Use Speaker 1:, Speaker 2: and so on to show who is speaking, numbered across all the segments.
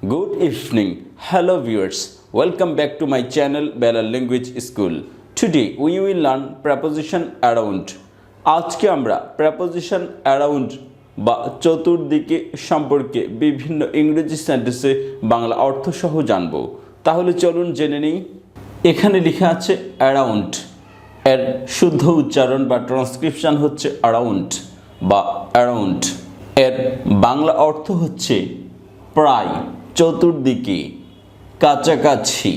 Speaker 1: Good evening. Hello viewers. Welcome back to my channel Balal Language School. Today we will learn preposition around. আজকে আমরা preposition around বা চতুর্দিকে সম্পর্কে বিভিন্ন ইংরেজি সেন্টেন্সে বাংলা অর্থ সহ জানব। তাহলে চলুন জেনে নেই। এখানে লেখা আছে around, এর শুদ্ধ উচ্চারণ বা ট্রান্সক্রিপশন হচ্ছে around বা around। এর বাংলা অর্থ হচ্ছে প্রায়, চতুর্দিকে, কাছাকাছি,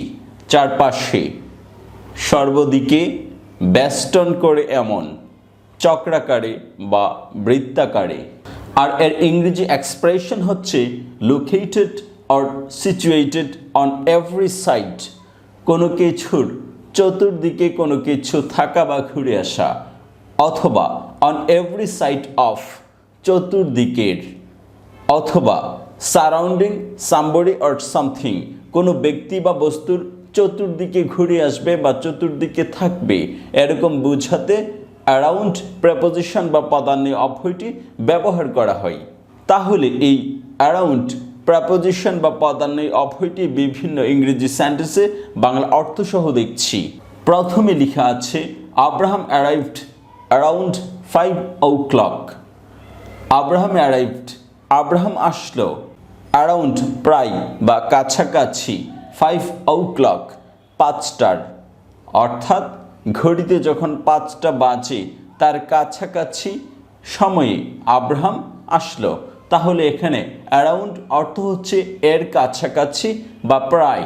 Speaker 1: চারপাশে, সর্বদিকে, বেষ্টন করে এমন, চক্রাকারে বা বৃত্তাকারে। আর এর ইংরেজি এক্সপ্রেশন হচ্ছে located or situated on every side, কোনো কিছুর চতুর্দিকে কোনো কিছু থাকা বা ঘুরে আসা, অথবা অন এভরি সাইড অফ, চতুর্দিকের, অথবা সারাউন্ডিং সামবডি অর সামথিং, কোনো ব্যক্তি বা বস্তুর চতুর্দিকে ঘুরে আসবে বা চতুর্দিকে থাকবে, এরকম বোঝাতে অ্যারাউন্ড প্রেপোজিশন বা পদান্বয়ী অব্যয়টি ব্যবহার করা হয়। তাহলে এই অ্যারাউন্ড প্রেপোজিশন বা পদান্বয়ী অব্যয়টি বিভিন্ন ইংরেজি সেন্টেন্সে বাংলা অর্থ সহ দেখছি। প্রথমে লেখা আছে Abraham arrived around 5 o'clock। Abraham arrived, Abraham আসলো, অ্যারাউন্ড প্রায় বা কাছাকাছি, 5 o'clock পাঁচটার, অর্থাৎ ঘড়িতে যখন 5টা বাজে তার কাছাকাছি সময়ে আব্রাহাম আসলো। তাহলে এখানে অ্যারাউন্ড অর্থ হচ্ছে এর কাছাকাছি বা প্রায়,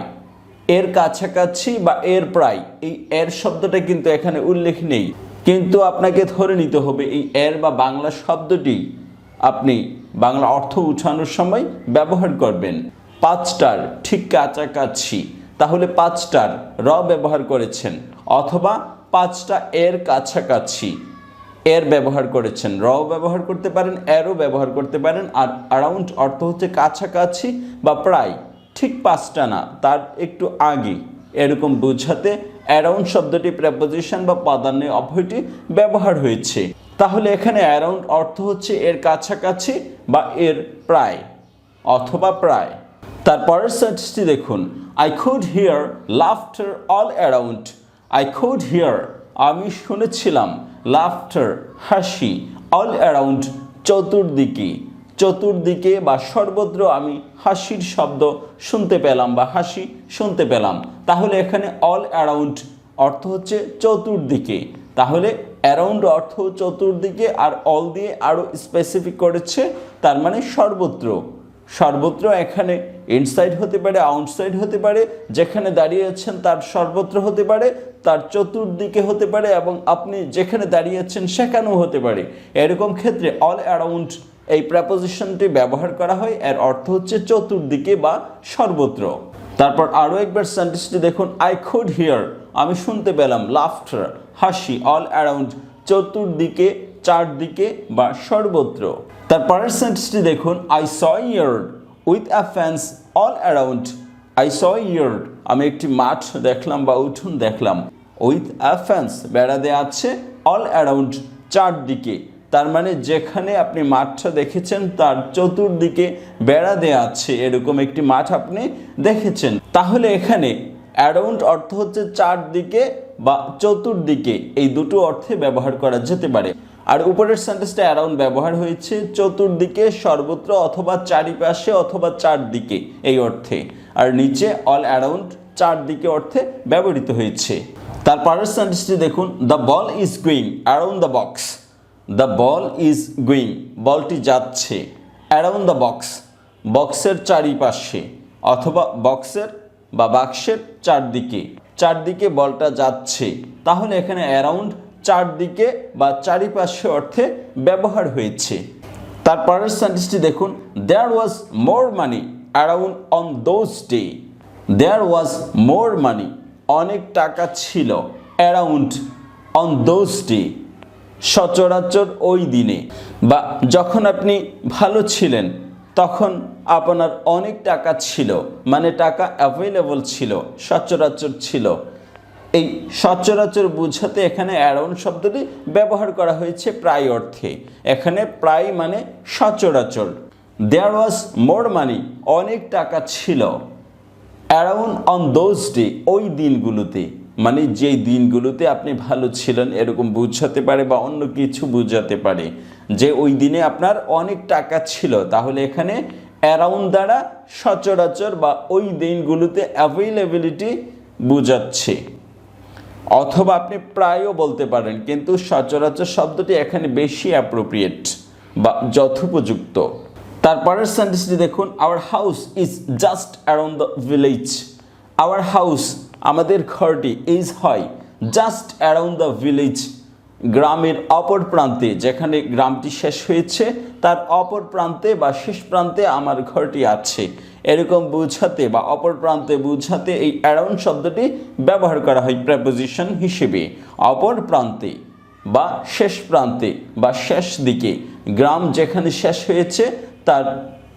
Speaker 1: এর কাছাকাছি বা এর প্রায়। এই এর শব্দটা কিন্তু এখানে উল্লেখ নেই, কিন্তু আপনাকে ধরে নিতে হবে এই এর বা বাংলা শব্দটি আপনি বাংলা অর্থ উঠানোর সময় ব্যবহার করবেন। 5টার ঠিক কাছাকাছি, তাহলে 5টার র ব্যবহার করেছেন, অথবা 5টা এর কাছাকাছি এর ব্যবহার করেছেন, র ব্যবহার করতে পারেন, এরও ব্যবহার করতে পারেন। আর অ্যারাউন্ড অর্থ হচ্ছে কাছাকাছি বা প্রায়, ঠিক 5টা না, তার একটু আগে, এরকম বোঝাতে অ্যারাউন্ড শব্দটি প্রেপোজিশন বা পদান্বয়ী অব্যয়টি ব্যবহার হয়েছে। তাহলে এখানে অ্যারাউন্ড অর্থ হচ্ছে এর কাছাকাছি বা এর প্রায় অথবা প্রায়। তারপরের সেন্টেন্সটি দেখুন, I could hear laughter all around. I could hear, আমি শুনেছিলাম, লাফটার হাসি, অল অ্যারাউন্ড চতুর্দিকে, চতুর্দিকে বা সর্বত্র আমি হাসির শব্দ শুনতে পেলাম বা হাসি শুনতে পেলাম। তাহলে এখানে অল অ্যারাউন্ড অর্থ হচ্ছে চতুর্দিকে, তাহলে অ্যারাউন্ড অর্থ চতুর্দিকে, আর অল দিয়ে আরও স্পেসিফিক করেছে, তার মানে সর্বত্র। সর্বত্র এখানে ইনসাইড হতে পারে, আউটসাইড হতে পারে, যেখানে দাঁড়িয়ে আছেন তার সর্বত্র হতে পারে, তার চতুর্দিকে হতে পারে, এবং আপনি যেখানে দাঁড়িয়ে আছেন সেখানেও হতে পারে। এরকম ক্ষেত্রে অল অ্যারাউন্ড এই প্রেপোজিশনটি ব্যবহার করা হয়, এর অর্থ হচ্ছে চতুর্দিকে বা সর্বত্র। তারপর আরও একবার সেন্টেন্সটি দেখুন, আই কুড হিয়ার, আমি শুনতে পেলাম, লাফটার হাসি, অল অ্যারাউন্ড চতুর্দিকে, চারদিকে বা সর্বত্র। তারপরের সেন্টেন্সটি দেখুন, I saw yard with a fence all around. I saw yard, আমি একটি মাঠ দেখলাম বা উঠোন দেখলাম, উইথ আ ফেন্স বেড়া দেওয়া আছে, অল অ্যারাউন্ড চারদিকে, তার মানে যেখানে আপনি মাঠটা দেখেছেন তার চতুর্দিকে বেড়া দেওয়া আছে, এরকম একটি মাঠ আপনি দেখেছেন। তাহলে এখানে অ্যারাউন্ড অর্থ হচ্ছে চারদিকে বা চতুর্দিকে, এই দুটো অর্থে ব্যবহার করা যেতে পারে। আর উপরের সেন্টেন্সটা অ্যারাউন্ড ব্যবহার হয়েছে চতুর্দিকে, সর্বত্র, অথবা চারিপাশে, অথবা চারদিকে এই অর্থে। আর নিচে অল অ্যারাউন্ড চারদিকে অর্থে ব্যবহৃত হয়েছে। তারপরের সেন্টেন্সটি দেখুন, the ball is going around the box. The ball is going, বলটি যাচ্ছে, অ্যারাউন্ড দ্য বক্স, বক্সের চারিপাশে, অথবা বক্সের বা বাক্সের চারদিকে, চারদিকে বলটা যাচ্ছে। তাহলে এখানে অ্যারাউন্ড চারদিকে বা চারিপাশে অর্থে ব্যবহার হয়েছে। তারপরের সেন্টেন্সটি দেখুন, দেয়ার ওয়াজ মোর মানি অ্যারাউন্ড অন দোজ ডে। দেয়ার ওয়াজ মোর মানি, অনেক টাকা ছিল, অ্যারাউন্ড অন দোজ ডে, সচরাচর ওই দিনে, বা যখন আপনি ভালো ছিলেন তখন আপনার অনেক টাকা ছিল, মানে টাকা অ্যাভেলেবল ছিল, সচরাচর ছিল। এই সচরাচর বোঝাতে এখানে অ্যারাউন্ড শব্দটি ব্যবহার করা হয়েছে প্রায় অর্থে। এখানে প্রায় মানে সচরাচর। দেয়ার ওয়াজ মোর মানি, অনেক টাকা ছিল। অ্যারাউন্ড অন দোজ ডে, ওই দিনগুলোতে, মানে যেই দিনগুলোতে আপনি ভালো ছিলেন এরকম বোঝাতে পারে বা অন্য কিছু বোঝাতে পারে যে ওই দিনে আপনার অনেক টাকা ছিল, তাহলে এখানে অ্যারাউন্ড দ্বারা সচরাচর বা ওই দিনগুলোতে অ্যাভেলেবিলিটি বোঝাচ্ছে। অথবা আপনি প্রায়ও বলতে পারেন, কিন্তু সচরাচর শব্দটি এখানে বেশি অ্যাপ্রোপ্রিয়েট বা যথোপযুক্ত। তারপরের সেন্টেন্সটি দেখুন, our house is just around the village. Our house, আমাদের ঘরটি, ইজ হয়, জাস্ট অ্যারাউন্ড দ্য ভিলেজ, গ্রামের অপর প্রান্তে, যেখানে গ্রামটি শেষ হয়েছে তার অপর প্রান্তে বা শেষ প্রান্তে আমার ঘরটি আছে, এরকম বোঝাতে বা অপর প্রান্তে বোঝাতে এই অ্যারাউন্ড শব্দটি ব্যবহার করা হয় প্রেপোজিশন হিসেবে। অপর প্রান্তে বা শেষ প্রান্তে বা শেষ দিকে, গ্রাম যেখানে শেষ হয়েছে তার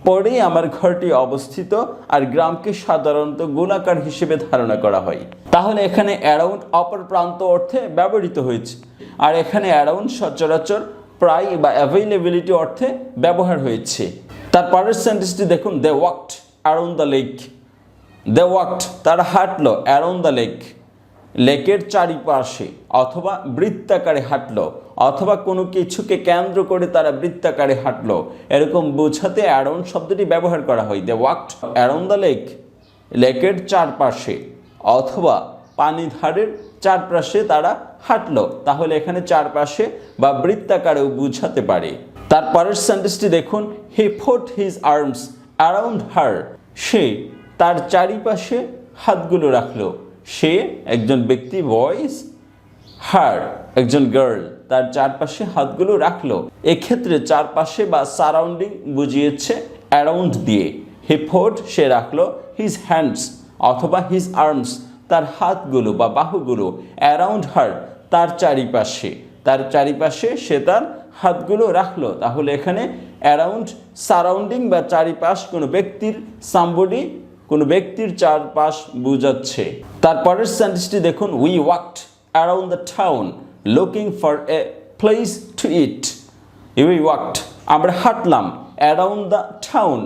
Speaker 1: পরেই আমার ঘরটি অবস্থিত, আর গ্রামকে সাধারণত গোলাকার হিসেবে ধারণা করা হয়। তাহলে এখানে অ্যারাউন্ড অপর প্রান্ত অর্থে ব্যবহৃত হয়েছে, আর এখানে অ্যারাউন্ড সচরাচর প্রায় বা অ্যাভেলেবিলিটি অর্থে ব্যবহার হয়েছে। তারপরের সেন্টেন্সটি দেখুন, they walked around the lake. They walked, তারা হাঁটলো, অ্যারাউন্ড দ্য লেক, লেকের চারিপাশে, অথবা বৃত্তাকারে হাঁটলো, অথবা কোনো কিছুকে কেন্দ্র করে তারা বৃত্তাকারে হাঁটলো, এরকম বোঝাতে অ্যারাউন্ড শব্দটি ব্যবহার করা হয়। দে ওয়াকড অ্যারাউন্ড দ্য লেক, লেকের চারপাশে অথবা পানিধারের চারপাশে তারা হাঁটলো, তাহলে এখানে চারপাশে বা বৃত্তাকারেও বোঝাতে পারে। তারপরের সেন্টেন্সটি দেখুন, he put his arms around her. সে তার চারিপাশে হাতগুলো রাখলো। সে একজন ব্যক্তি, বয়েজ, হার একজন গার্ল, তার চারপাশে হাতগুলো রাখলো। এক্ষেত্রে চারপাশে বা সারাউন্ডিং বুঝিয়েছে অ্যারাউন্ড দিয়ে। হি পুট, সে রাখলো, হিজ হ্যান্ডস অথবা হিজ আর্মস, তার হাতগুলো বা বাহুগুলো, অ্যারাউন্ড হার, তার চারিপাশে, তার চারিপাশে সে তার হাতগুলো রাখলো, তাহলে এখানে অ্যারাউন্ড সারাউন্ডিং বা চারিপাশ কোনো ব্যক্তির, সামবডি কোনো ব্যক্তির চারপাশ বোঝাচ্ছে। তারপরের সেন্টেন্সটি দেখুন, we walked around the town looking for a place to it. We walked, আমরা হাঁটলাম, অ্যারাউন্ড দ্য টাউন,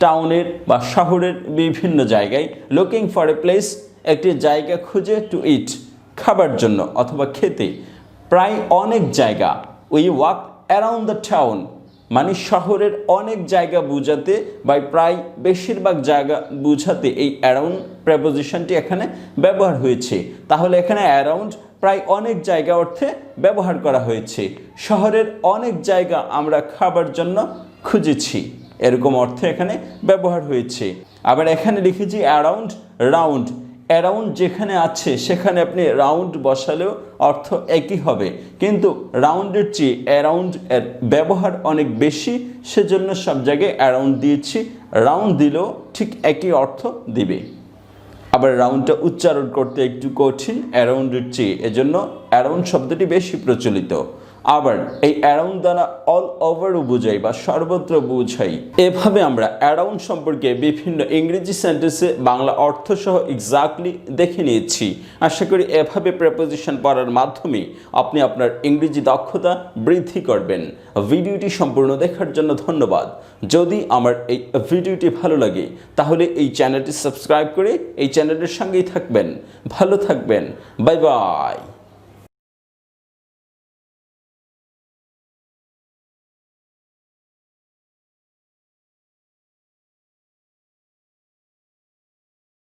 Speaker 1: টাউনের বা শহরের বিভিন্ন জায়গায়, লুকিং ফর এ প্লেস, একটি জায়গা খুঁজে, টু ইট, খাবার জন্য অথবা খেতে, প্রায় অনেক জায়গা। We walk around the town মানে শহরের অনেক জায়গা বোঝাতে বা প্রায় বেশিরভাগ জায়গা বোঝাতে এই অ্যারাউন্ড প্রেপোজিশনটি এখানে ব্যবহার হয়েছে। তাহলে এখানে অ্যারাউন্ড প্রায় অনেক জায়গা অর্থে ব্যবহার করা হয়েছে। শহরের অনেক জায়গা আমরা খাবার জন্য খুঁজেছি, এরকম অর্থে এখানে ব্যবহার হয়েছে। আবার এখানে লিখেছি অ্যারাউন্ড রাউন্ড। অ্যারাউন্ড যেখানে আছে সেখানে আপনি রাউন্ড বসালেও অর্থ একই হবে, কিন্তু রাউন্ডের চেয়ে অ্যারাউন্ড এর ব্যবহার অনেক বেশি, সেজন্য সব জায়গায় অ্যারাউন্ড দিয়েছি। রাউন্ড দিলেও ঠিক একই অর্থ দিবে। আবার রাউন্ডটা উচ্চারণ করতে একটু কঠিন অ্যারাউন্ডের চেয়ে, এজন্য অ্যারাউন্ড শব্দটি বেশি প্রচলিত। আবার এই অ্যারাউন্ড দ্বারা অল ওভারও বোঝাই বা সর্বত্র বোঝাই। এভাবে আমরা অ্যারাউন্ড সম্পর্কে বিভিন্ন ইংরেজি সেন্টেন্সে বাংলা অর্থ সহ এক্স্যাক্টলি দেখে নিয়েছি। আশা করি এভাবে প্রেপোজিশন পড়ার মাধ্যমে আপনি আপনার ইংরেজি দক্ষতা বৃদ্ধি করবেন। ভিডিওটি সম্পূর্ণ দেখার জন্য ধন্যবাদ। যদি আমার এই ভিডিওটি ভালো লাগে তাহলে এই চ্যানেলটি সাবস্ক্রাইব করে এই চ্যানেলের সঙ্গেই থাকবেন। ভালো থাকবেন। Bye bye.